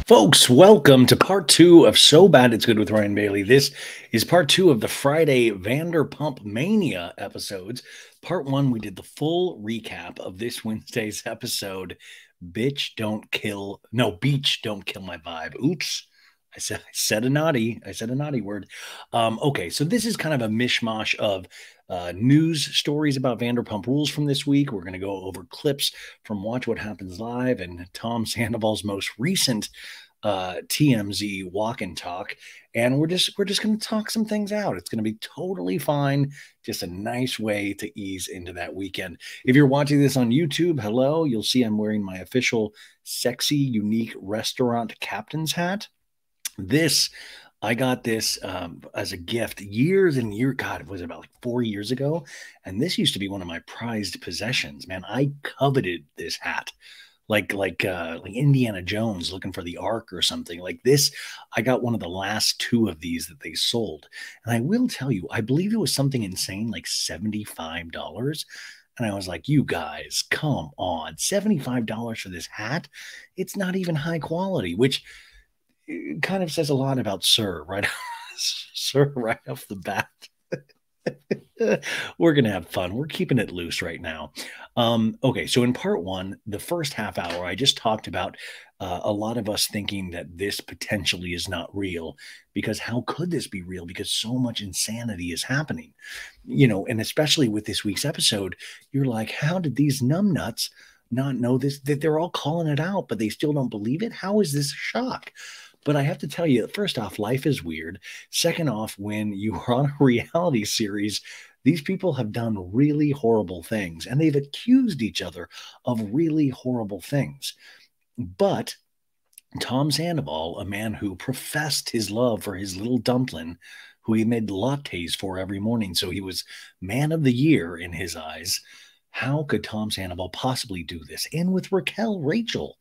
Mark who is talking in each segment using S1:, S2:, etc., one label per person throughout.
S1: Folks, welcome to part two of So Bad It's Good with Ryan Bailey. This is part two of the Friday Vanderpump Mania episodes. Part one, we did the full recap of this Wednesday's episode. Beach don't kill my vibe. Oops. I said a naughty word. Okay, so this is kind of a mishmash of news stories about Vanderpump Rules from this week. We're going to go over clips from Watch What Happens Live and Tom Sandoval's most recent TMZ walk and talk, and we're just going to talk some things out. It's going to be totally fine. Just a nice way to ease into that weekend. If you're watching this on YouTube, hello. You'll see I'm wearing my official sexy, unique restaurant captain's hat. I got this as a gift years and years. God, was it about like 4 years ago? And this used to be one of my prized possessions. Man, I coveted this hat, like Indiana Jones looking for the Ark or something like this. I got one of the last two of these that they sold, and I will tell you, I believe it was something insane like $75. And I was like, you guys, come on, $75 for this hat? It's not even high quality, which kind of says a lot about Sir, right? Sir, right off the bat. We're going to have fun. We're keeping it loose right now. Okay, so in part one, the first half hour, I just talked about a lot of us thinking that this potentially is not real, because how could this be real? Because so much insanity is happening, and especially with this week's episode, you're like, how did these numbnuts not know this, that they're all calling it out, but they still don't believe it? How is this a shock? But I have to tell you, first off, life is weird. Second off, when you are on a reality series, these people have done really horrible things, and they've accused each other of really horrible things. But Tom Sandoval, a man who professed his love for his little dumpling, who he made lattes for every morning, so he was man of the year in his eyes. How could Tom Sandoval possibly do this? And with Raquel Rachel,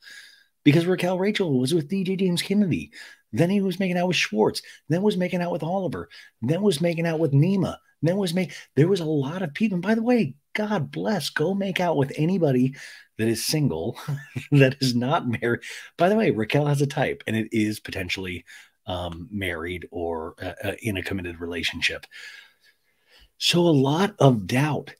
S1: because Raquel Rachel was with DJ James Kennedy. Then he was making out with Schwartz. Then was making out with Oliver. Then was making out with Nima. There was a lot of people. And by the way, God bless, go make out with anybody that is single, that is not married. By the way, Raquel has a type, and it is potentially married or in a committed relationship. So a lot of doubt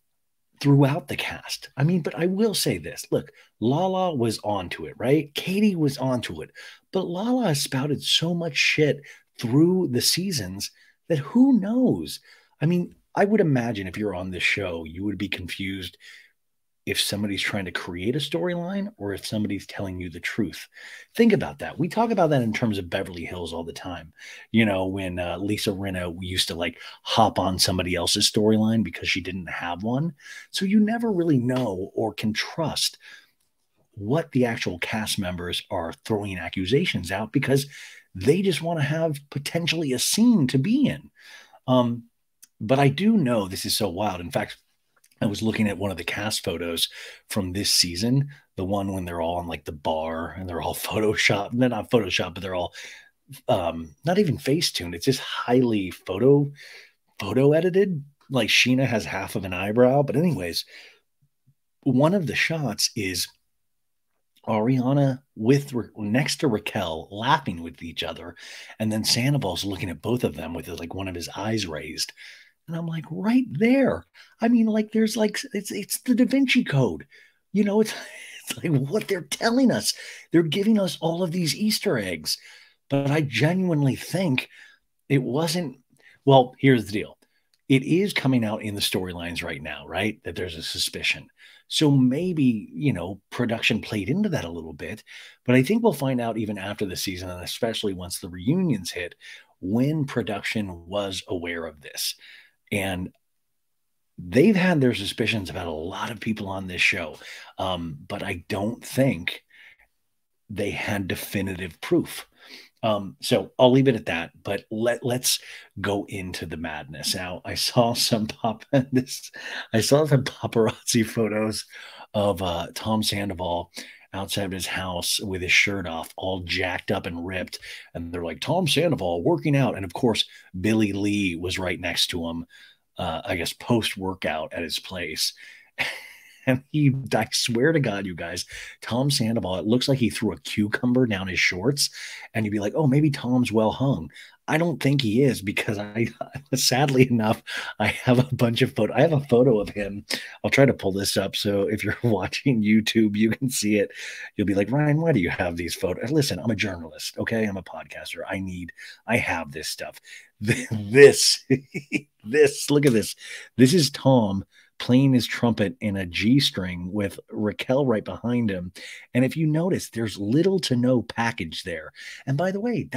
S1: throughout the cast. I mean, but I will say this. Look, Lala was onto it, right? Katie was onto it. But Lala has spouted so much shit through the seasons that who knows? I mean, I would imagine if you're on this show, you would be confused if somebody's trying to create a storyline or if somebody's telling you the truth. Think about that. We talk about that in terms of Beverly Hills all the time. When Lisa Rinna used to like hop on somebody else's storyline because she didn't have one. So you never really know or can trust what the actual cast members are throwing accusations out, because they just want to have potentially a scene to be in. But I do know this is so wild. In fact, I was looking at one of the cast photos from this season, the one when they're all on like the bar and they're all photoshopped. They're not photoshopped, but they're all not even face-tuned. It's just highly photo edited. Like Sheena has half of an eyebrow. But anyways, one of the shots is Ariana next to Raquel laughing with each other. And then Sandoval's looking at both of them with like one of his eyes raised. And I'm like, right there. I mean, like, there's like, it's the Da Vinci Code. It's like what they're telling us. They're giving us all of these Easter eggs. But I genuinely think it wasn't. Well, here's the deal. It is coming out in the storylines right now, right? That there's a suspicion. So maybe, production played into that a little bit. But I think we'll find out even after the season, and especially once the reunions hit, when production was aware of this. And they've had their suspicions about a lot of people on this show. But I don't think they had definitive proof. So I'll leave it at that, but let's go into the madness. Now, I saw some paparazzi photos of Tom Sandoval outside of his house with his shirt off, all jacked up and ripped. And they're like, Tom Sandoval working out. And of course, Billy Lee was right next to him, I guess, post-workout at his place. And I swear to God, you guys, Tom Sandoval, it looks like he threw a cucumber down his shorts. And you'd be like, oh, maybe Tom's well hung. I don't think he is because sadly enough, I have a bunch of photos. I have a photo of him. I'll try to pull this up. So if you're watching YouTube, you can see it. You'll be like, Ryan, why do you have these photos? Listen, I'm a journalist. Okay. I'm a podcaster. I have this stuff. This, look at this. This is Tom playing his trumpet in a G string with Raquel right behind him. And if you notice, there's little to no package there. And by the way,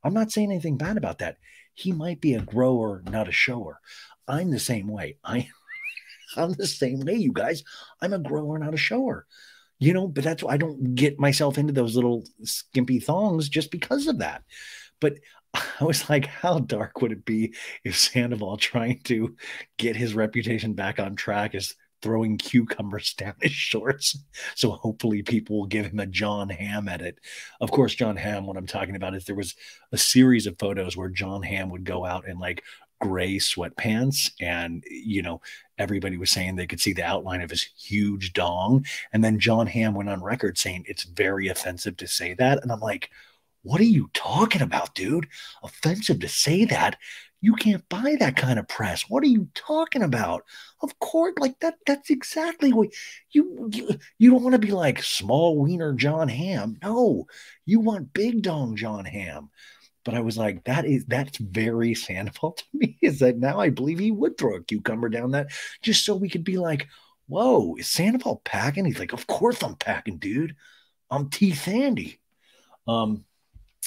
S1: I'm not saying anything bad about that. He might be a grower, not a shower. I'm the same way. I'm the same way, you guys. I'm a grower, not a shower. But that's why I don't get myself into those little skimpy thongs just because of that. But I was like, how dark would it be if Sandoval, trying to get his reputation back on track, is throwing cucumbers down his shorts? So hopefully people will give him a John Hamm edit. Of course, John Hamm, what I'm talking about is there was a series of photos where John Hamm would go out in like gray sweatpants, and everybody was saying they could see the outline of his huge dong. And then John Hamm went on record saying it's very offensive to say that. And I'm like, what are you talking about, dude? Offensive to say that? You can't buy that kind of press. What are you talking about? Of course, like that's exactly what you don't want to be like small wiener John Hamm. No, you want big dong John Hamm. But I was like, that's very Sandoval to me, is that now I believe he would throw a cucumber down that just so we could be like, whoa, is Sandoval packing? He's like, of course I'm packing, dude. I'm Teeth Andy.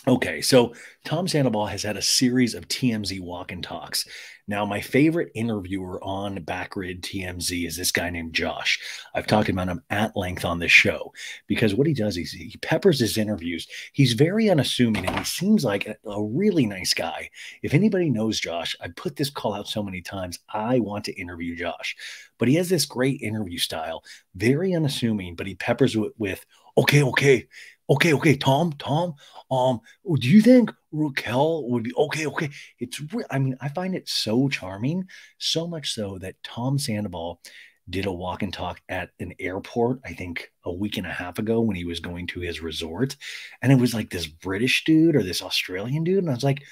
S1: Okay, so Tom Sandoval has had a series of TMZ walk and talks. Now, my favorite interviewer on Backgrid TMZ is this guy named Josh. I've talked about him at length on this show because what he does is he peppers his interviews. He's very unassuming and he seems like a really nice guy. If anybody knows Josh, I put this call out so many times. I want to interview Josh, but he has this great interview style, very unassuming, but he peppers it with, okay, Tom, do you think Raquel would be okay? I find it so charming, so much so that Tom Sandoval did a walk and talk at an airport, I think a week and a half ago when he was going to his resort. And it was like this British dude or this Australian dude. And I was like,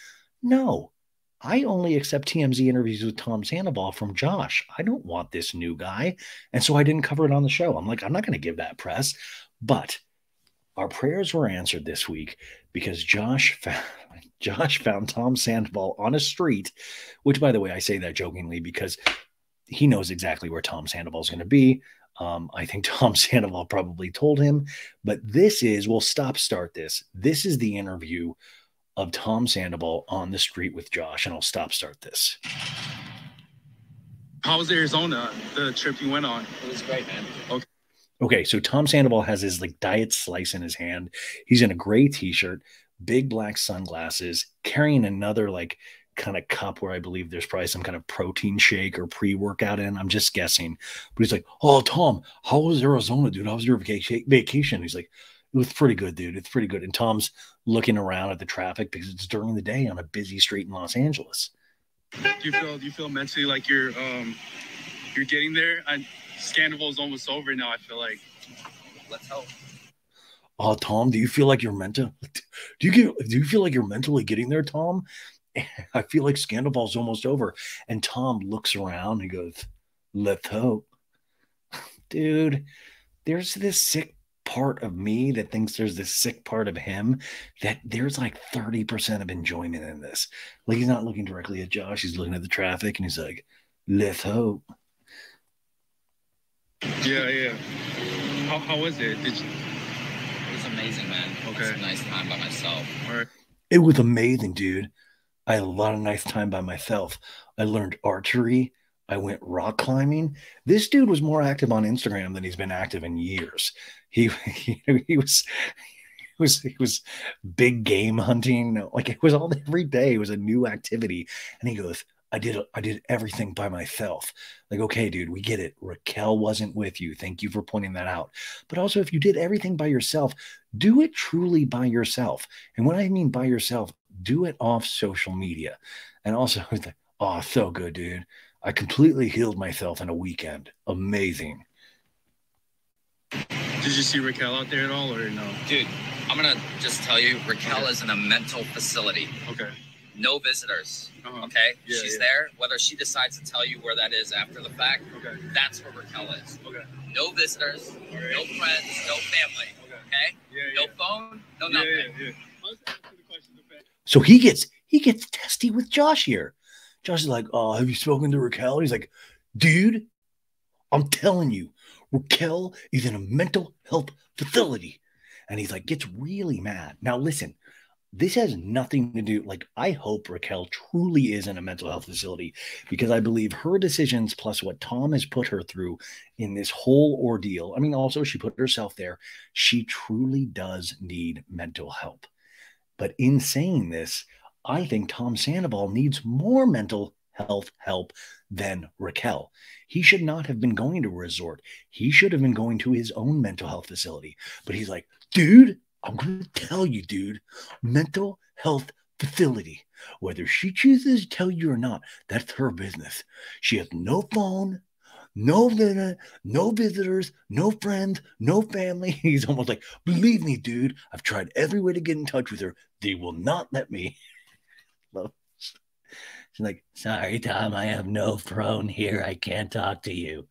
S1: no, I only accept TMZ interviews with Tom Sandoval from Josh. I don't want this new guy. And so I didn't cover it on the show. I'm like, I'm not going to give that press. But our prayers were answered this week because Josh found Tom Sandoval on a street, which, by the way, I say that jokingly because he knows exactly where Tom Sandoval is going to be. I think Tom Sandoval probably told him, but we'll start this. This is the interview of Tom Sandoval on the street with Josh, and I'll start this.
S2: How was Arizona, the trip you went on?
S3: It was great, man.
S1: Okay, so Tom Sandoval has his like diet slice in his hand. He's in a gray t-shirt, big black sunglasses, carrying another like kind of cup where I believe there's probably some kind of protein shake or pre-workout in. I'm just guessing. But he's like, oh, Tom, how was Arizona, dude? How was your vacation? He's like, it was pretty good, dude. It's pretty good. And Tom's looking around at the traffic because it's during the day on a busy street in Los Angeles.
S2: Do you feel mentally like you're getting there? Sandoval's almost over now, I feel like.
S3: Let's hope.
S1: Oh, Tom, do you feel like you're do you feel like you're mentally getting there, Tom? I feel like Sandoval's almost over. And Tom looks around and goes, let's hope. Dude, there's this sick part of me that thinks there's this sick part of him that there's like 30% of enjoyment in this. Like he's not looking directly at Josh. He's looking at the traffic and he's like, let's hope.
S2: Yeah. How was it?
S3: It was amazing, man.
S2: Okay.
S3: It was a nice time by myself.
S2: All right.
S1: It was amazing, dude. I had a lot of nice time by myself. I learned archery. I went rock climbing. This dude was more active on Instagram than he's been active in years. He was big game hunting. Like it was all every day. It was a new activity. And he goes, I did everything by myself. Like, okay, dude, we get it. Raquel wasn't with you. Thank you for pointing that out. But also, if you did everything by yourself, do it truly by yourself. And what I mean by yourself, do it off social media. And also, oh, so good, dude. I completely healed myself in a weekend. Amazing.
S2: Did you see Raquel out there at all, or no?
S3: Dude, I'm gonna just tell you, Raquel is in a mental facility.
S2: Okay.
S3: No visitors.
S2: Uh-huh.
S3: Okay?
S2: Yeah,
S3: She's
S2: yeah.
S3: there. Whether she decides to tell you where that is after the fact,
S2: Okay.
S3: that's where Raquel is.
S2: Okay.
S3: No visitors,
S2: All right.
S3: no friends, no family. Okay?
S2: Yeah,
S3: No phone, no nothing.
S2: Yeah. I was asking the question to Ben.
S1: So he gets testy with Josh here. Josh is like, "Oh, have you spoken to Raquel?" He's like, "Dude, I'm telling you, Raquel is in a mental health facility." And he's like, gets really mad. Now, listen, this has nothing to do, like, I hope Raquel truly is in a mental health facility, because I believe her decisions plus what Tom has put her through in this whole ordeal. I mean, also, she put herself there. She truly does need mental help. But in saying this, I think Tom Sandoval needs more mental health help than Raquel. He should not have been going to a resort. He should have been going to his own mental health facility. But he's like, dude, I'm going to tell you, dude, mental health facility. Whether she chooses to tell you or not, that's her business. She has no phone, no internet, no visitors, no friends, no family. He's almost like, believe me, dude, I've tried every way to get in touch with her. They will not let me. She's like, sorry, Tom, I have no phone here. I can't talk to you.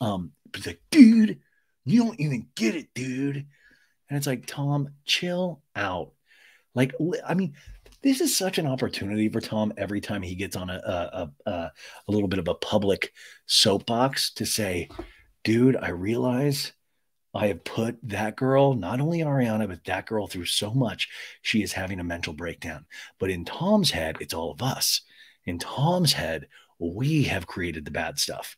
S1: But he's like, dude, you don't even get it, dude. And it's like, Tom, chill out. Like, I mean, this is such an opportunity for Tom every time he gets on a little bit of a public soapbox to say, dude, I realize I have put that girl, not only Ariana, but that girl through so much. She is having a mental breakdown. But in Tom's head, it's all of us. In Tom's head, we have created the bad stuff.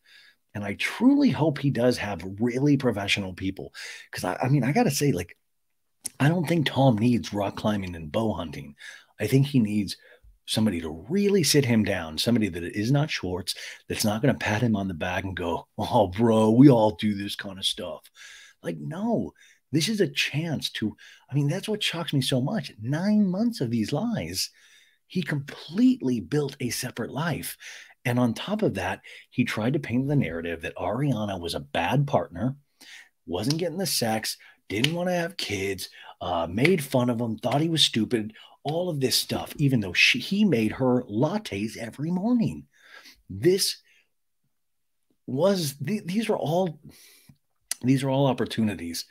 S1: And I truly hope he does have really professional people. Because I mean, I got to say, like, I don't think Tom needs rock climbing and bow hunting. I think he needs somebody to really sit him down, somebody that is not Schwartz, that's not going to pat him on the back and go, oh, bro, we all do this kind of stuff. Like, no, this is a chance to, I mean, that's what shocks me so much. 9 months of these lies, he completely built a separate life. And on top of that, he tried to paint the narrative that Ariana was a bad partner, wasn't getting the sex, didn't want to have kids, made fun of him, thought he was stupid, all of this stuff, even though he made her lattes every morning. These are all opportunities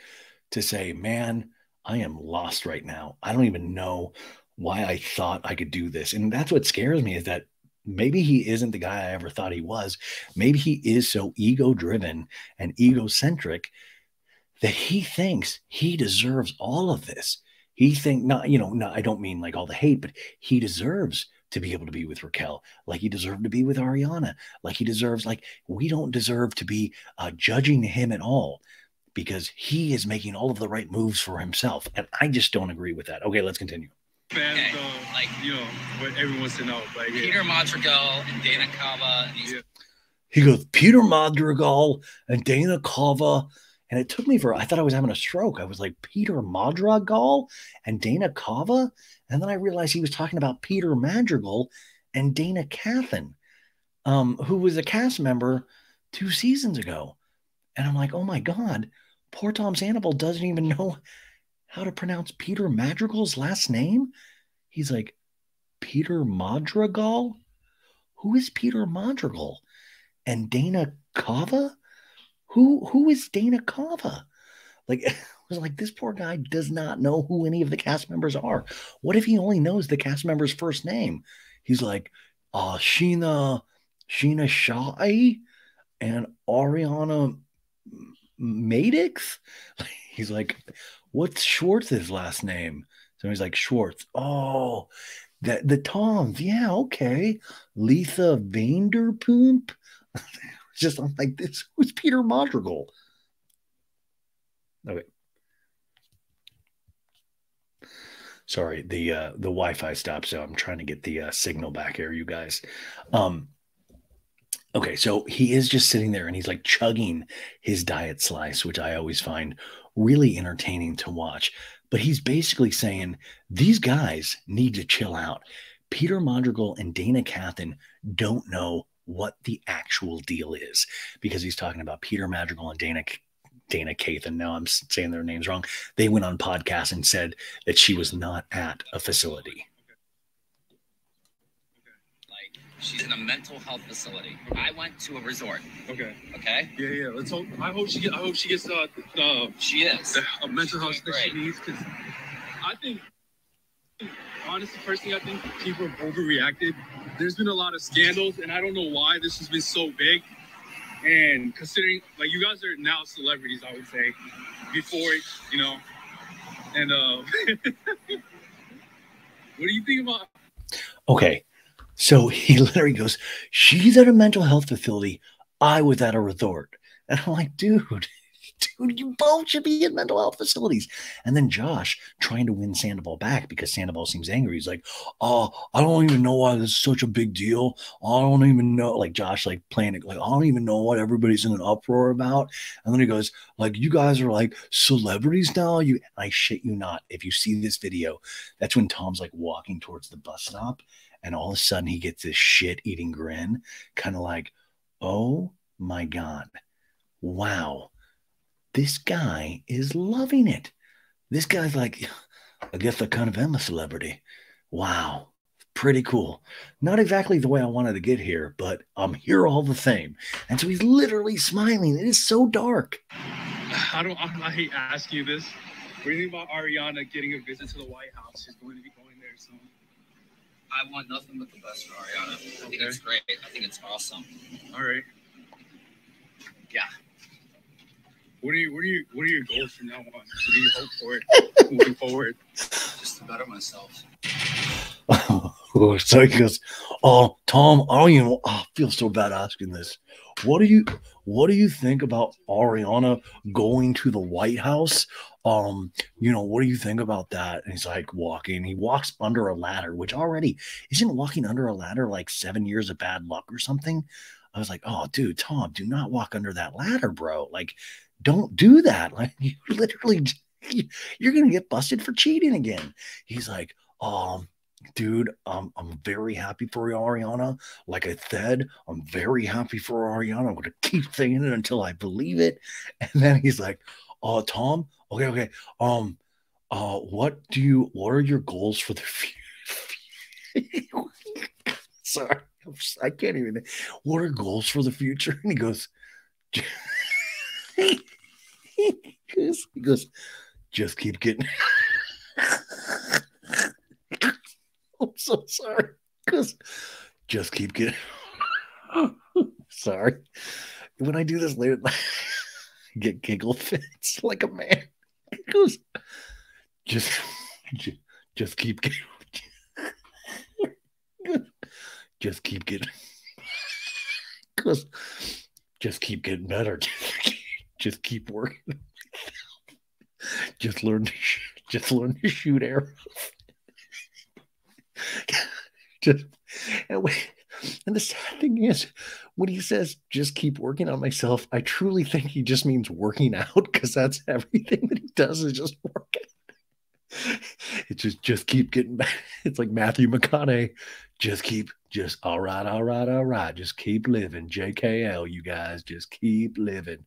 S1: to say, man, I am lost right now. I don't even know why I thought I could do this. And that's what scares me, is that maybe he isn't the guy I ever thought he was. Maybe he is so ego-driven and egocentric that he thinks he deserves all of this. He think I don't mean like all the hate, but he deserves to be able to be with Raquel, like he deserved to be with Ariana, like he deserves, like we don't deserve to be judging him at all, because he is making all of the right moves for himself. And I just don't agree with that. Okay, let's continue.
S2: Fans,
S3: Okay,
S2: like, what everyone wants to know. Like,
S3: Peter Madrigal and Dana Cava.
S1: He goes, Peter Madrigal and Dana Cava. And it took me I thought I was having a stroke. I was like, Peter Madrigal and Dana Cava? And then I realized he was talking about Peter Madrigal and Dana Cathan, who was a cast member 2 seasons ago. And I'm like, oh my God, poor Tom Sandoval doesn't even know how to pronounce Peter Madrigal's last name. He's like, Peter Madrigal? Who is Peter Madrigal? And Dana Cava? Who is Dana Cava? Like, I was like, this poor guy does not know who any of the cast members are. What if he only knows the cast member's first name? He's like, Sheena Shai and Ariana Madix. He's like, what's Schwartz's last name? So he's like, Schwartz. Oh, the Toms. Yeah, okay. Lisa Vanderpump. Just, I'm like, this was Peter Madrigal. Okay. Sorry, the Wi-Fi stopped, so I'm trying to get the signal back here, you guys. Okay, so he is just sitting there and he's like chugging his diet slice, which I always find really entertaining to watch. But he's basically saying these guys need to chill out. Peter Madrigal and Dana Cathan don't know what the actual deal is, because he's talking about Peter Madrigal and Dana Dana Keith, and now I'm saying their names wrong. They went on podcasts and said that she was not at a facility.
S3: Like, she's in a mental health facility. I went to a resort.
S2: Okay.
S3: Okay.
S2: Yeah. Let's hope. I hope she gets the
S3: She is
S2: the mental health that she
S3: great.
S2: needs, because I think, honestly, personally, I think people have overreacted. There's been a lot of scandals, and I don't know why this has been so big. And considering, like, you guys are now celebrities, I would say, before, you know, and what do you think about?
S1: Okay, so he literally goes, she's at a mental health facility. I was at a resort. And I'm like, dude, you both should be in mental health facilities. And then Josh trying to win Sandoval back because Sandoval seems angry. He's like, oh, I don't even know why this is such a big deal. I don't even know. Like Josh, like playing it, like, I don't even know what everybody's in an uproar about. And then he goes, like, you guys are like celebrities now. I shit you not. If you see this video, that's when Tom's like walking towards the bus stop. And all of a sudden he gets this shit-eating grin, kind of like, oh my God, wow. This guy is loving it. This guy's like, I guess I kind of am a celebrity. Wow. Pretty cool. Not exactly the way I wanted to get here, but I'm here all the same. And so he's literally smiling. It is so dark.
S2: I hate asking you this. What do you think about Ariana getting a visit to the White House? She's going to be going there soon.
S3: I want nothing but the best for Ariana. I think it's great. I think it's awesome.
S2: All right.
S3: Yeah.
S2: What are your goals from now on? What do you hope for moving forward?
S3: Just to better myself.
S1: So he goes, oh, Tom, I don't even feel so bad asking this. What do you think about Ariana going to the White House? What do you think about that? And he's like walking. He walks under a ladder, which already isn't walking under a ladder like 7 years of bad luck or something. I was like, oh, dude, Tom, do not walk under that ladder, bro. Like, don't do that. Like, you literally, you're gonna get busted for cheating again. He's like, dude, I'm very happy for Ariana. Like I said, I'm very happy for Ariana. I'm gonna keep saying it until I believe it. And then he's like, Tom, okay. What are your goals for the future? Sorry, I can't even. What are goals for the future? And he goes, he goes, just keep getting. I'm so sorry. Because just keep getting. Sorry. When I do this later, I get giggle fits like a man. He goes, just keep getting. Just keep getting. Because just keep getting better. Just keep working. Just learn to shoot arrows. And the sad thing is, when he says just keep working on myself, I truly think he just means working out, because that's everything that he does is just work out. It's just keep getting back. It's like Matthew McConaughey. All right. Just keep living. JKL, you guys, just keep living.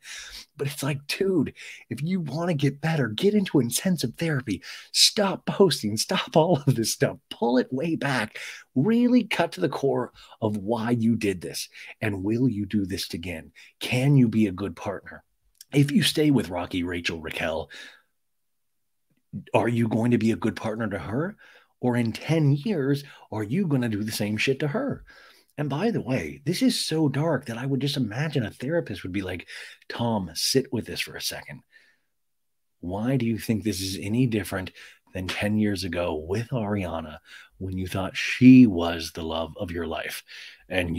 S1: But it's like, dude, if you want to get better, get into intensive therapy. Stop posting. Stop all of this stuff. Pull it way back. Really cut to the core of why you did this. And will you do this again? Can you be a good partner? If you stay with Rocky, Rachel, Raquel, are you going to be a good partner to her? Or in 10 years, are you going to do the same shit to her? And by the way, this is so dark that I would just imagine a therapist would be like, Tom, sit with this for a second. Why do you think this is any different than 10 years ago with Ariana, when you thought she was the love of your life? And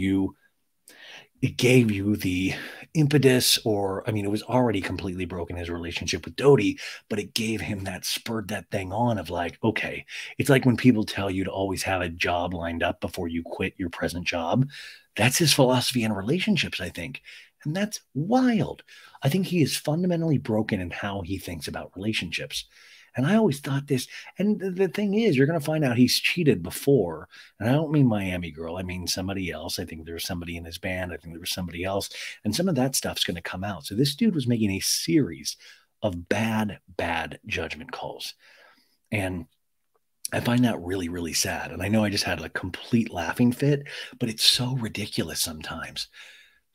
S1: it gave you the impetus, it was already completely broken, his relationship with Dodie, but it gave him spurred that thing on of like, okay, it's like when people tell you to always have a job lined up before you quit your present job. That's his philosophy in relationships, I think. And that's wild. I think he is fundamentally broken in how he thinks about relationships. And I always thought this, and the thing is, you're going to find out he's cheated before. And I don't mean Miami Girl. I mean somebody else. I think there was somebody in his band. I think there was somebody else. And some of that stuff's going to come out. So this dude was making a series of bad judgment calls. And I find that really, really sad. And I know I just had a complete laughing fit, but it's so ridiculous sometimes.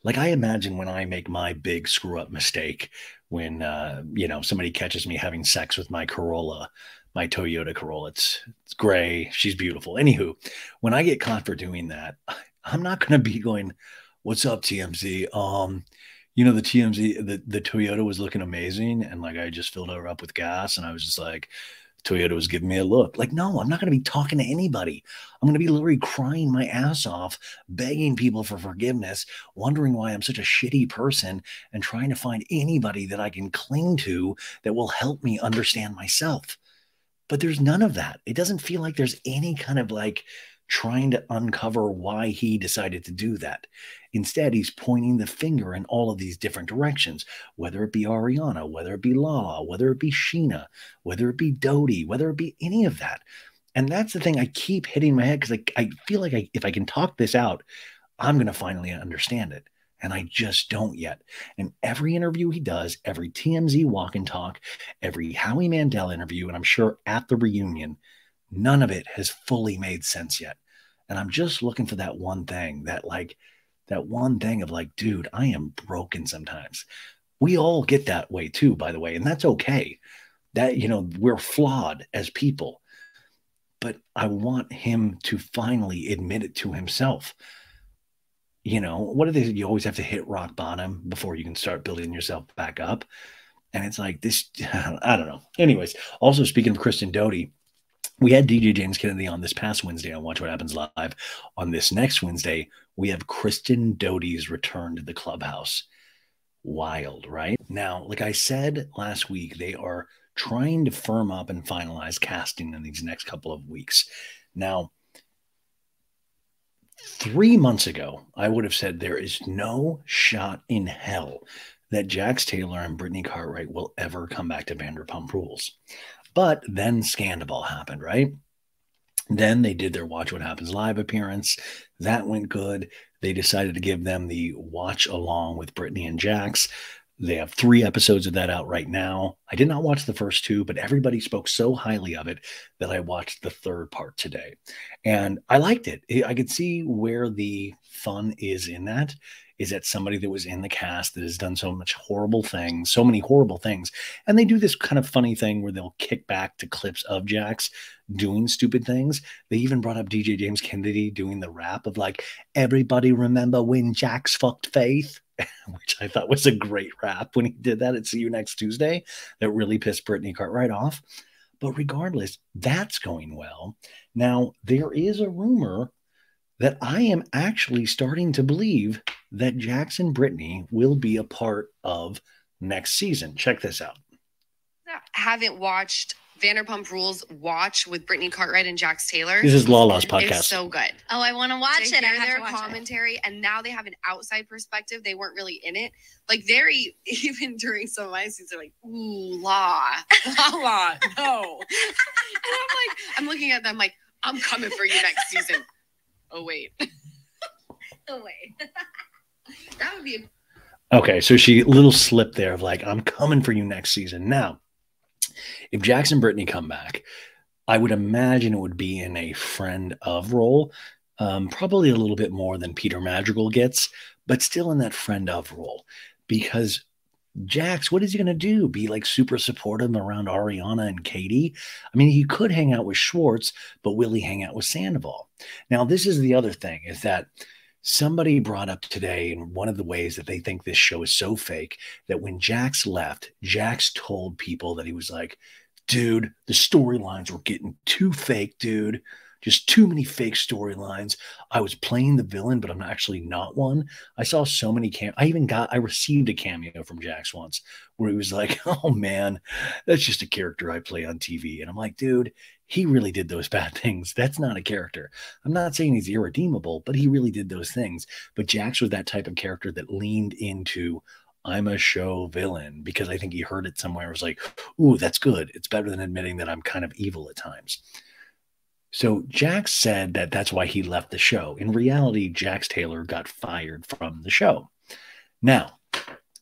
S1: Like I imagine when I make my big screw up mistake, when somebody catches me having sex with my Corolla, my Toyota Corolla. It's gray. She's beautiful. Anywho, when I get caught for doing that, I'm not going to be going, "What's up, TMZ? The TMZ, the Toyota was looking amazing, and like I just filled her up with gas, and I was just like." Toyota was giving me a look. Like, no, I'm not going to be talking to anybody. I'm going to be literally crying my ass off, begging people for forgiveness, wondering why I'm such a shitty person, and trying to find anybody that I can cling to that will help me understand myself. But there's none of that. It doesn't feel like there's any kind of like trying to uncover why he decided to do that. Instead, he's pointing the finger in all of these different directions, whether it be Ariana, whether it be Lala, whether it be Sheena, whether it be Dodie, whether it be any of that. And that's the thing I keep hitting my head because I feel like if I can talk this out, I'm going to finally understand it. And I just don't yet. And every interview he does, every TMZ walk and talk, every Howie Mandel interview, and I'm sure at the reunion, none of it has fully made sense yet. And I'm just looking for that one thing, that one thing of like, dude, I am broken sometimes. We all get that way too, by the way. And that's okay. That, we're flawed as people. But I want him to finally admit it to himself. What are they? You always have to hit rock bottom before you can start building yourself back up. And it's like this, I don't know. Anyways, also speaking of Kristen Doute, we had DJ James Kennedy on this past Wednesday on Watch What Happens Live. On this next Wednesday, we have Kristen Doute's return to the clubhouse. Wild, right? Now, like I said last week, they are trying to firm up and finalize casting in these next couple of weeks. Now, 3 months ago, I would have said there is no shot in hell that Jax Taylor and Brittany Cartwright will ever come back to Vanderpump Rules. But then Sandoval happened, right? Then they did their Watch What Happens Live appearance. That went good. They decided to give them the watch along with Brittany and Jax. They have 3 episodes of that out right now. I did not watch the first 2, but everybody spoke so highly of it that I watched the 3rd part today. And I liked it. I could see where the fun is in that. Is that somebody that was in the cast that has done so many horrible things. And they do this kind of funny thing where they'll kick back to clips of Jax doing stupid things. They even brought up DJ James Kennedy doing the rap of like, everybody remember when Jax fucked Faith? Which I thought was a great rap when he did that at See You Next Tuesday. That really pissed Brittany Cartwright off. But regardless, that's going well. Now, there is a rumor that I am actually starting to believe that Jax and Brittany will be a part of next season. Check this out.
S4: Haven't watched Vanderpump Rules Watch with Brittany Cartwright and Jax Taylor.
S1: This is Lala's podcast.
S4: It's so good.
S5: Oh, I want to watch it. I
S4: hear
S5: have
S4: their
S5: to watch
S4: commentary, and now they have an outside perspective. They weren't really in it. Like they're even during some of my scenes, they're like, "Ooh, Lala, no." And I'm looking at them like, "I'm coming for you next season." Oh wait.
S5: Oh wait.
S4: That would be
S1: okay. So she little slip there of like, I'm coming for you next season. Now, if Jax and Brittany come back, I would imagine it would be in a friend of role, probably a little bit more than Peter Madrigal gets, but still in that friend of role. Because Jax, what is he going to do? Be like super supportive around Ariana and Katie? I mean, he could hang out with Schwartz, but will he hang out with Sandoval? Now, this is the other thing, is that somebody brought up today in one of the ways that they think this show is so fake, that when Jax left, Jax told people that he was like, dude, the storylines were getting too fake, dude. Just too many fake storylines. I was playing the villain, but I'm actually not one. I saw so many I received a cameo from Jax once where he was like, oh man, that's just a character I play on TV. And I'm like, dude, he really did those bad things. That's not a character. I'm not saying he's irredeemable, but he really did those things. But Jax was that type of character that leaned into I'm a show villain, because I think he heard it somewhere. It was like, ooh, that's good. It's better than admitting that I'm kind of evil at times. So Jax said that that's why he left the show. In reality, Jax Taylor got fired from the show. Now,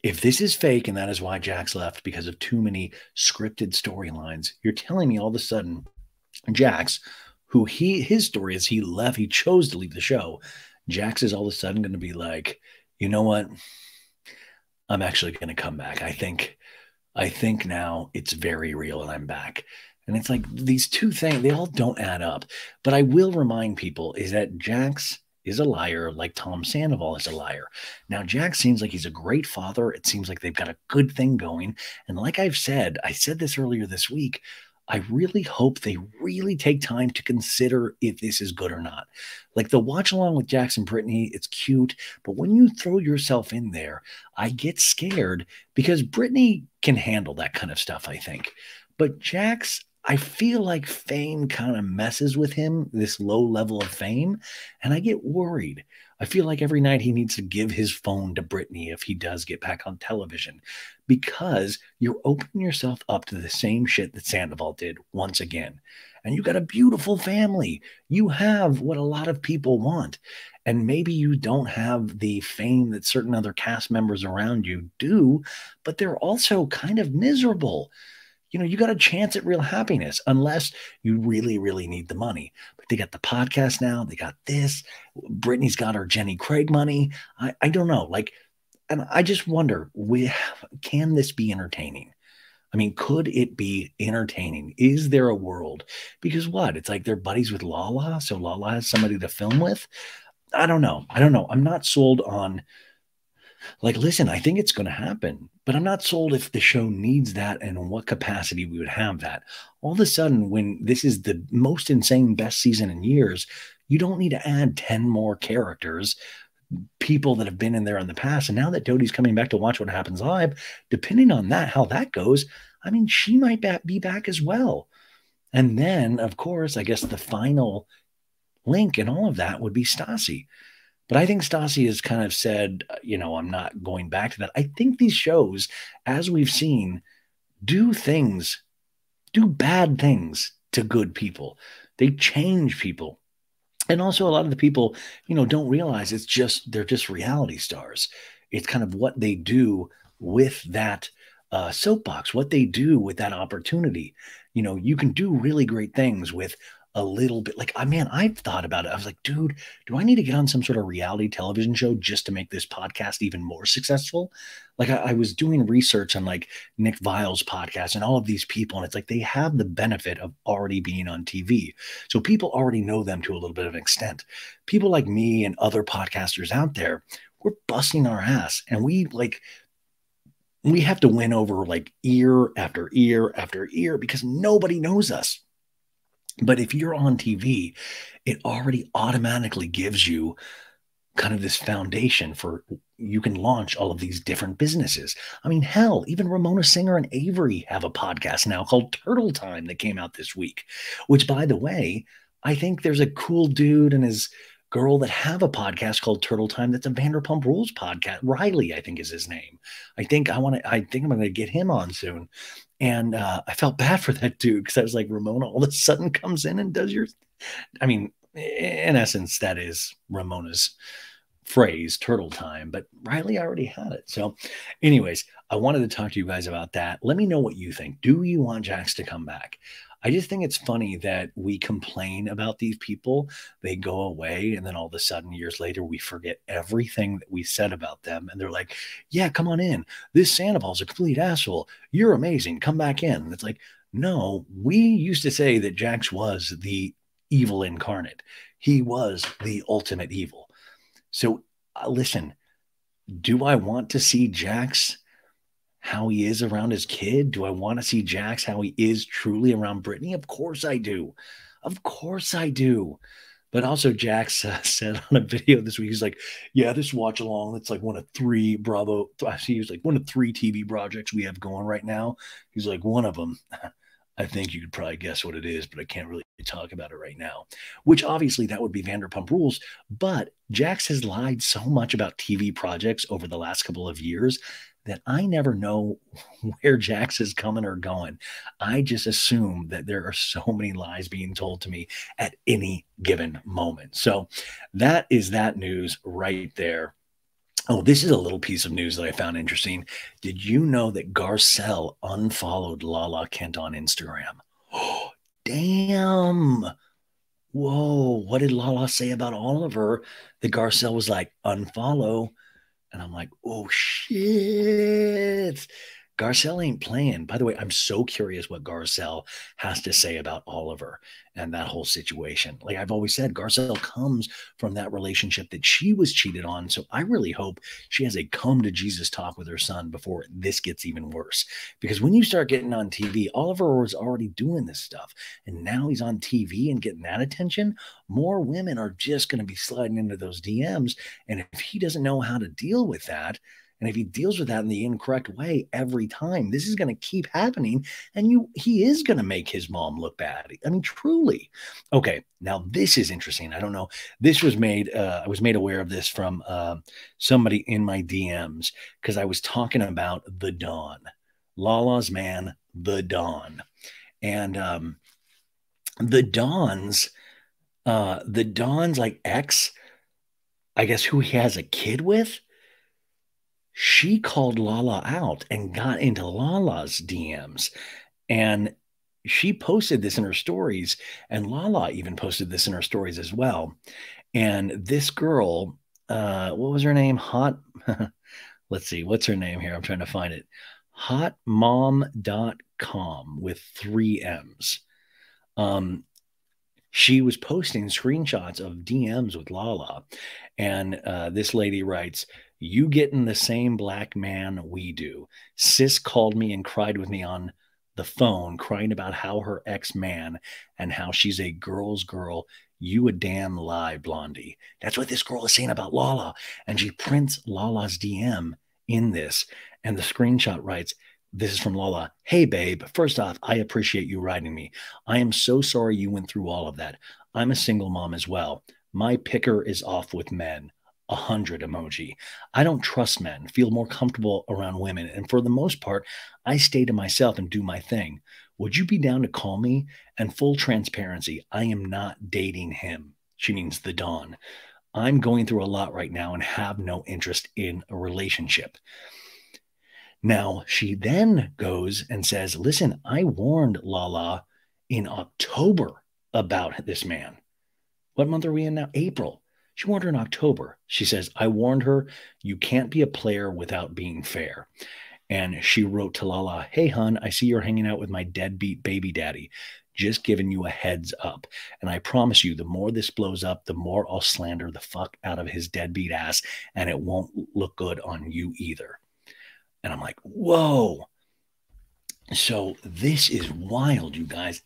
S1: if this is fake and that is why Jax left because of too many scripted storylines, you're telling me all of a sudden Jax, who his story is he left, he chose to leave the show. Jax is all of a sudden going to be like, you know what? I'm actually going to come back. I think now it's very real and I'm back. And it's like these two things, they all don't add up. But I will remind people is that Jax is a liar, like Tom Sandoval is a liar. Now, Jax seems like he's a great father. It seems like they've got a good thing going. And like I said this earlier this week, I really hope they really take time to consider if this is good or not. Like the watch along with Jax and Brittany, it's cute. But when you throw yourself in there, I get scared because Brittany can handle that kind of stuff, I think. But Jax, I feel like fame kind of messes with him, this low level of fame, and I get worried. I feel like every night he needs to give his phone to Brittany if he does get back on television, because you're opening yourself up to the same shit that Sandoval did once again. And you got a beautiful family. You have what a lot of people want. And maybe you don't have the fame that certain other cast members around you do, but they're also kind of miserable. You know, you got a chance at real happiness unless you really, really need the money. But they got the podcast now. They got this. Brittany's got her Jenny Craig money. I don't know. Like, and I just wonder, can this be entertaining? I mean, could it be entertaining? Is there a world? Because what? It's like they're buddies with Lala. So Lala has somebody to film with. I don't know. I'm not sold on, like, listen, I think it's going to happen, but I'm not sold if the show needs that and in what capacity we would have that. All of a sudden, when this is the most insane best season in years, you don't need to add 10 more characters, people that have been in there in the past. And now that Dodie's coming back to watch what happens live, depending on that, how that goes, I mean, she might be back as well. And then, of course, I guess the final link in all of that would be Stassi. But I think Stassi has kind of said, you know, I'm not going back to that. I think these shows, as we've seen, do bad things to good people. They change people. And also a lot of the people, you know, don't realize they're just reality stars. It's kind of what they do with that soapbox, what they do with that opportunity. You know, you can do really great things with a little bit. Like, I've thought about it. I was like, dude, do I need to get on some sort of reality television show just to make this podcast even more successful? Like, I was doing research on like Nick Vile's podcast and all of these people, and it's like they have the benefit of already being on TV. So people already know them to a little bit of an extent. People like me and other podcasters out there, we're busting our ass, and we have to win over like ear after ear after ear because nobody knows us. But if you're on TV, it already automatically gives you kind of this foundation for you can launch all of these different businesses. I mean, hell, even Ramona Singer and Avery have a podcast now called Turtle Time that came out this week, which, by the way, I think there's a cool dude and his girl that have a podcast called Turtle Time that's a Vanderpump Rules podcast. Riley, I think, is his name. I think I'm going to get him on soon. And I felt bad for that dude because I was like, Ramona all of a sudden comes in and does I mean, in essence, that is Ramona's phrase, Turtle Time, but Riley already had it. So anyways, I wanted to talk to you guys about that. Let me know what you think. Do you want Jax to come back? I just think it's funny that we complain about these people. They go away, and then all of a sudden, years later, we forget everything that we said about them. And they're like, yeah, come on in. This Sandoval's a complete asshole. You're amazing. Come back in. And it's like, no, we used to say that Jax was the evil incarnate. He was the ultimate evil. So listen, do I want to see Jax how he is around his kid? Do I want to see Jax how he is truly around Brittany? Of course I do. Of course I do. But also Jax said on a video this week, he's like, yeah, this watch along, it's like one of three Bravo. I see, he's like one of three TV projects we have going right now. He's like, one of them, I think you could probably guess what it is, but I can't really talk about it right now. Which obviously that would be Vanderpump Rules. But Jax has lied so much about TV projects over the last couple of years that I never know where Jax is coming or going. I just assume that there are so many lies being told to me at any given moment. So that is that news right there. Oh, this is a little piece of news that I found interesting. Did you know that Garcelle unfollowed Lala Kent on Instagram? Oh, damn. Whoa. What did Lala say about Oliver? That Garcelle was like, unfollow. And I'm like, oh, shit. Garcelle ain't playing. By the way, I'm so curious what Garcelle has to say about Oliver and that whole situation. Like I've always said, Garcelle comes from that relationship that she was cheated on. So I really hope she has a come to Jesus talk with her son before this gets even worse. Because when you start getting on TV, Oliver was already doing this stuff. And now he's on TV and getting that attention. More women are just going to be sliding into those DMs. And if he doesn't know how to deal with that, and if he deals with that in the incorrect way every time, this is going to keep happening. And he is going to make his mom look bad. I mean, truly. Okay, now this is interesting. I don't know. This was made, I was made aware of this from somebody in my DMs because I was talking about the Don, Lala's man, the Don. And the Don's like ex, I guess who he has a kid with, she called Lala out and got into Lala's DMs. And she posted this in her stories, and Lala even posted this in her stories as well. And this girl, what was her name? Let's see, what's her name here? I'm trying to find it. Hotmom.com with 3 M's. She was posting screenshots of DMs with Lala. And this lady writes, you getting the same black man we do. Sis called me and cried with me on the phone, crying about how her ex-man and how she's a girl's girl. You a damn lie, Blondie. That's what this girl is saying about Lala. And she prints Lala's DM in this. And the screenshot writes, this is from Lala. Hey, babe. First off, I appreciate you writing me. I am so sorry you went through all of that. I'm a single mom as well. My picker is off with men. 100 emoji. I don't trust men, feel more comfortable around women. And for the most part, I stay to myself and do my thing. Would you be down to call me? And full transparency, I am not dating him. She means the Don. I'm going through a lot right now and have no interest in a relationship. Now, she then goes and says, listen, I warned Lala in October about this man. What month are we in now? April. She warned her in October. She says, I warned her, you can't be a player without being fair. And she wrote to Lala, hey, hun, I see you're hanging out with my deadbeat baby daddy. Just giving you a heads up. And I promise you, the more this blows up, the more I'll slander the fuck out of his deadbeat ass, and it won't look good on you either. And I'm like, whoa. So this is wild, you guys.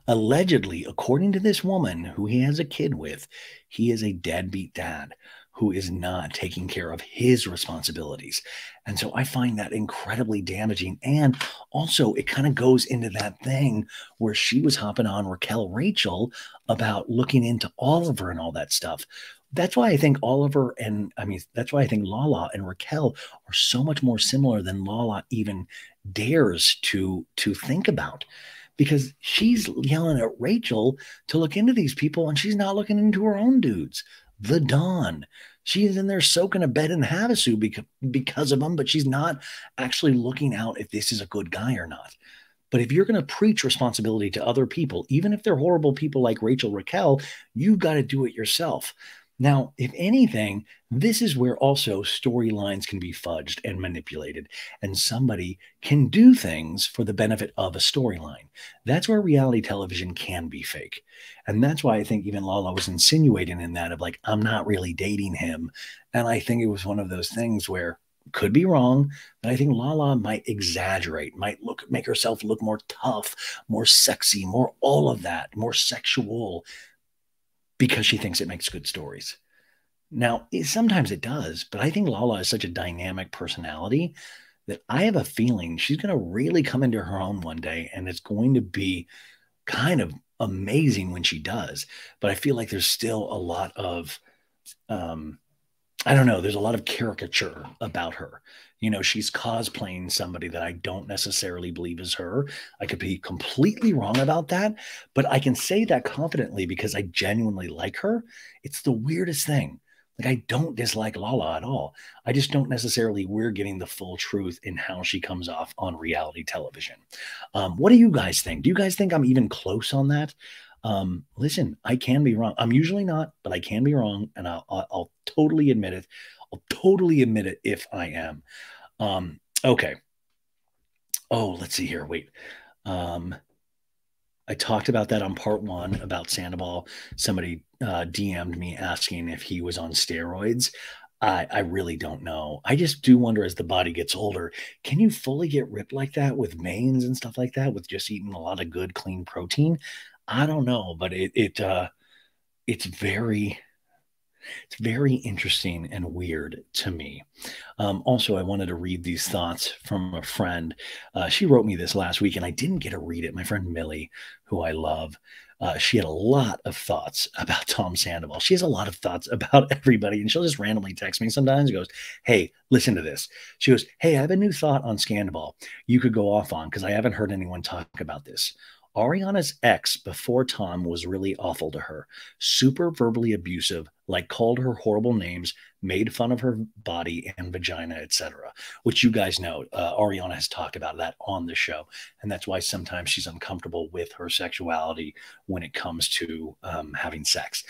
S1: Allegedly, according to this woman who he has a kid with, he is a deadbeat dad who is not taking care of his responsibilities. And so I find that incredibly damaging. And also it kind of goes into that thing where she was hopping on Raquel Rachel about looking into Oliver and all that stuff. That's why I think Oliver and that's why I think Lala and Raquel are so much more similar than Lala even dares to think about. Because she's yelling at Rachel to look into these people and she's not looking into her own dudes. The Don. She is in there soaking a bed in Havasu because of them, but she's not actually looking out if this is a good guy or not. But if you're going to preach responsibility to other people, even if they're horrible people like Rachel Raquel, you've got to do it yourself. Now, if anything, this is where also storylines can be fudged and manipulated, and somebody can do things for the benefit of a storyline. That's where reality television can be fake. And that's why I think even Lala was insinuating in that of like, I'm not really dating him. And I think it was one of those things where, could be wrong, but I think Lala might exaggerate, might make herself look more tough, more sexy, more all of that, more sexual, because she thinks it makes good stories. Now, sometimes it does, but I think Lala is such a dynamic personality that I have a feeling she's going to really come into her own one day, and it's going to be kind of amazing when she does. But I feel like there's still a lot of, I don't know, there's a lot of caricature about her. You know, she's cosplaying somebody that I don't necessarily believe is her. I could be completely wrong about that, but I can say that confidently because I genuinely like her. It's the weirdest thing. Like, I don't dislike Lala at all. I just don't necessarily, we're getting the full truth in how she comes off on reality television. What do you guys think? Do you guys think I'm even close on that? Listen, I can be wrong. I'm usually not, but I can be wrong, and I'll totally admit it. I'll totally admit it if I am. Okay. Oh, let's see here. Wait. I talked about that on part 1 about Sandoval. Somebody DM'd me asking if he was on steroids. I really don't know. I just do wonder, as the body gets older, can you fully get ripped like that with veins and stuff like that with just eating a lot of good, clean protein? I don't know, but it's very interesting and weird to me. Also, I wanted to read these thoughts from a friend. She wrote me this last week, and I didn't get to read it. My friend Millie, who I love, she had a lot of thoughts about Tom Sandoval. She has a lot of thoughts about everybody, and she'll just randomly text me sometimes and goes, "Hey, listen to this." She goes, "Hey, I have a new thought on Sandoval you could go off on because I haven't heard anyone talk about this. Ariana's ex before Tom was really awful to her, super verbally abusive, like called her horrible names, made fun of her body and vagina, etc. Which you guys know, Ariana has talked about that on the show, and that's why sometimes she's uncomfortable with her sexuality when it comes to having sex.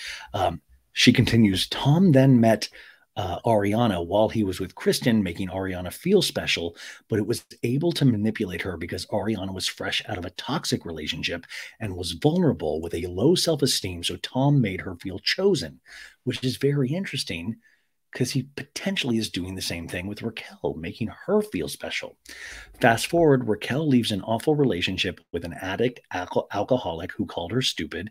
S1: She continues, Tom then met Ariana while he was with Kristen, making Ariana feel special, but it was able to manipulate her because Ariana was fresh out of a toxic relationship and was vulnerable with a low self-esteem. So Tom made her feel chosen, which is very interesting because he potentially is doing the same thing with Raquel, making her feel special. Fast forward, Raquel leaves an awful relationship with an addict alcoholic who called her stupid.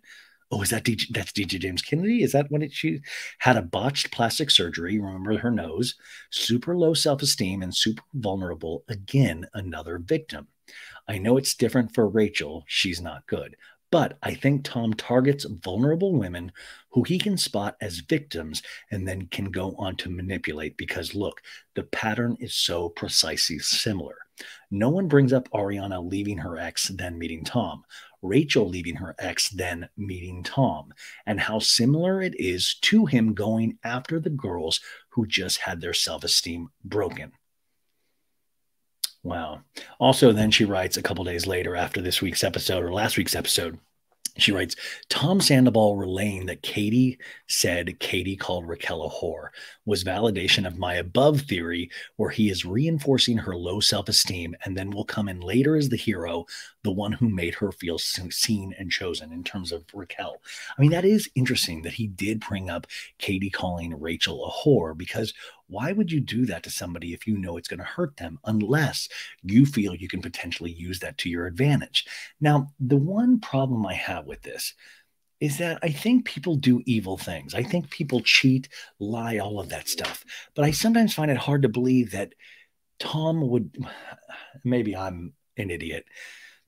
S1: Oh, is that that's DJ James Kennedy? Is that when she had a botched plastic surgery? Remember her nose, super low self-esteem and super vulnerable. Again, another victim. I know it's different for Rachel. She's not good. But I think Tom targets vulnerable women who he can spot as victims and then can go on to manipulate because, look, the pattern is so precisely similar. No one brings up Ariana leaving her ex, then meeting Tom. Rachel leaving her ex, then meeting Tom, and how similar it is to him going after the girls who just had their self-esteem broken. Wow. Also, then she writes a couple days later after this week's episode or last week's episode, she writes, Tom Sandoval relaying that Katie said Katie called Raquel a whore was validation of my above theory, where he is reinforcing her low self-esteem and then will come in later as the hero, the one who made her feel seen and chosen in terms of Raquel. I mean, that is interesting that he did bring up Katie calling Rachel a whore, because why would you do that to somebody if you know it's going to hurt them, unless you feel you can potentially use that to your advantage? Now, the one problem I have with this is that I think people do evil things. I think people cheat, lie, all of that stuff. But I sometimes find it hard to believe that Tom would, maybe I'm an idiot,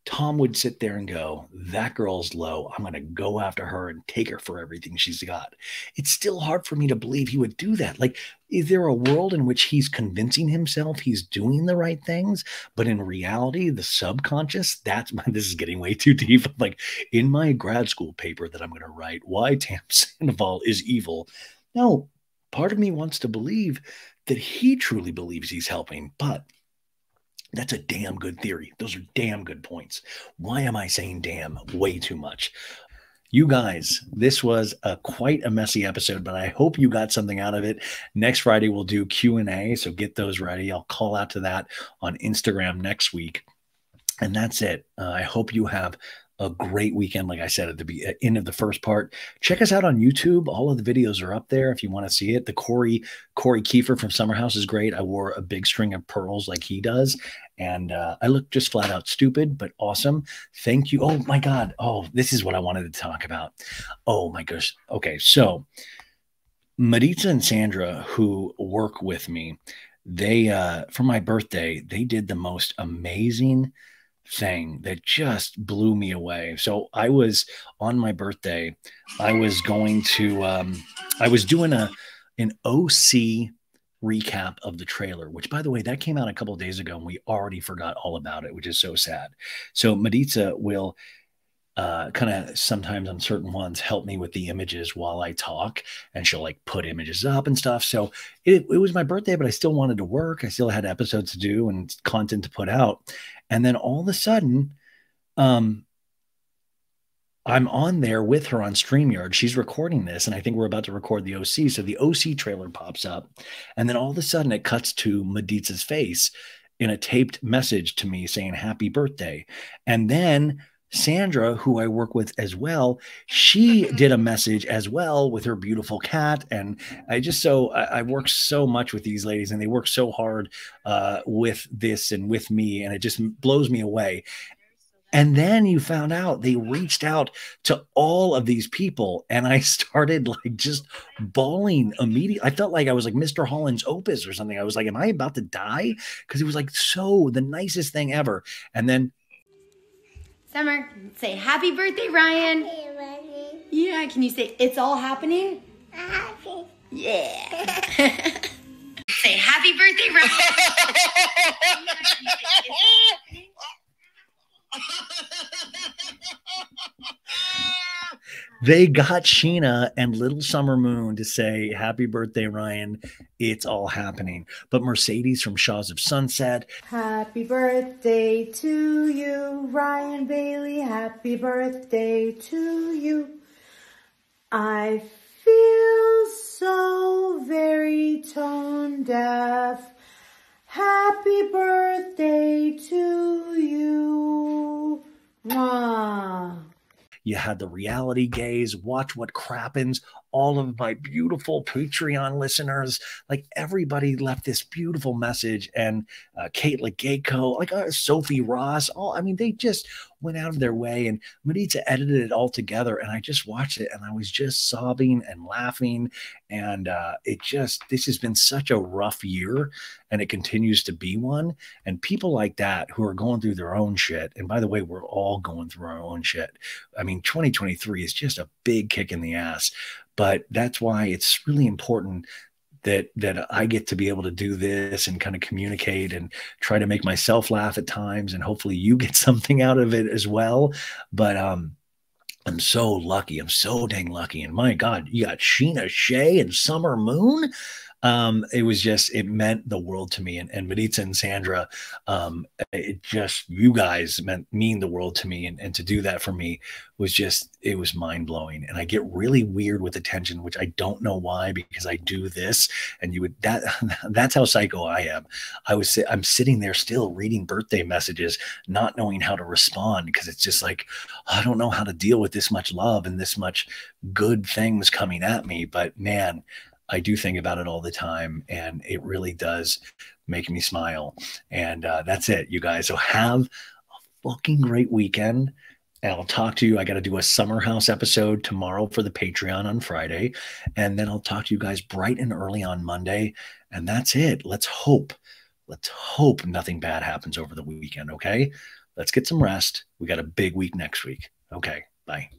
S1: Tom would sit there and go, that girl's low. I'm going to go after her and take her for everything she's got. It's still hard for me to believe he would do that. Like, is there a world in which he's convincing himself he's doing the right things, but in reality, the subconscious, this is getting way too deep. Like, in my grad school paper that I'm going to write, why Tam Sandoval is evil. No, part of me wants to believe that he truly believes he's helping, but that's a damn good theory. Those are damn good points. Why am I saying damn way too much? You guys, this was quite a messy episode, but I hope you got something out of it. Next Friday, we'll do Q&A, so get those ready. I'll call out to that on Instagram next week. And that's it. I hope you have a great weekend. Like I said at the end of the first part, check us out on YouTube. All of the videos are up there if you want to see it. The Corey Kiefer from Summer House is great. I wore a big string of pearls like he does, and I look just flat out stupid, but awesome. Thank you. Oh my God. Oh, this is what I wanted to talk about. Oh my gosh. Okay. So Maritza and Sandra, who work with me, they for my birthday, they did the most amazing thing that just blew me away. So I was on my birthday, I was going to I was doing an OC recap of the trailer, which by the way, that came out a couple of days ago and we already forgot all about it, which is so sad. So Maritza will kind of sometimes on certain ones help me with the images while I talk, and she'll like put images up and stuff. So it was my birthday, but I still wanted to work. I still had episodes to do and content to put out. And then all of a sudden, um, I'm on there with her on StreamYard. She's recording this, and I think we're about to record the OC. So the OC trailer pops up, and then all of a sudden it cuts to Maritza's face in a taped message to me saying happy birthday. And then Sandra, who I work with as well, she did a message as well with her beautiful cat. And I work so much with these ladies, and they work so hard with this and with me, and it just blows me away. And then you found out they reached out to all of these people, and I started like just bawling immediately. I felt like I was like Mr. Holland's Opus or something. I was like, am I about to die? Because it was like so the nicest thing ever. And then
S6: Summer, say happy birthday, Ryan.
S5: Happy birthday.
S6: Yeah, can you say it's all happening?
S5: Happy.
S6: Yeah. Say happy birthday, Ryan.
S1: they got Sheena and Little Summer Moon to say, happy birthday, Ryan. It's all happening. But Mercedes from Shaws of Sunset.
S7: Happy birthday to you, Ryan Bailey. Happy birthday to you. I feel so very tone deaf. Happy birthday to you. Mwah.
S1: You had the reality gaze, watch what crappens. All of my beautiful Patreon listeners, like everybody left this beautiful message. And Kate Legayco, like Sophie Ross, I mean, they just went out of their way, and Maritza edited it all together. And I just watched it, and I was just sobbing and laughing. And this has been such a rough year, and it continues to be one. And people like that who are going through their own shit. And by the way, we're all going through our own shit. I mean, 2023 is just a big kick in the ass. But that's why it's really important that I get to be able to do this and kind of communicate and try to make myself laugh at times, and hopefully you get something out of it as well. But I'm so lucky. I'm so dang lucky. And my God, you got Sheena Shea and Summer Moon. It meant the world to me. And Maritza and Sandra, you guys mean the world to me. And to do that for me it was mind blowing. And I get really weird with attention, which I don't know why, because I do this, and that's how psycho I am. I'm sitting there still reading birthday messages, not knowing how to respond, because it's just like, I don't know how to deal with this much love and this much good things coming at me. But man, I do think about it all the time, and it really does make me smile. And that's it, you guys. So have a fucking great weekend, and I'll talk to you. I got to do a Summer House episode tomorrow for the Patreon on Friday, and then I'll talk to you guys bright and early on Monday. And that's it. Let's hope nothing bad happens over the weekend, okay? Let's get some rest. We got a big week next week. Okay, bye.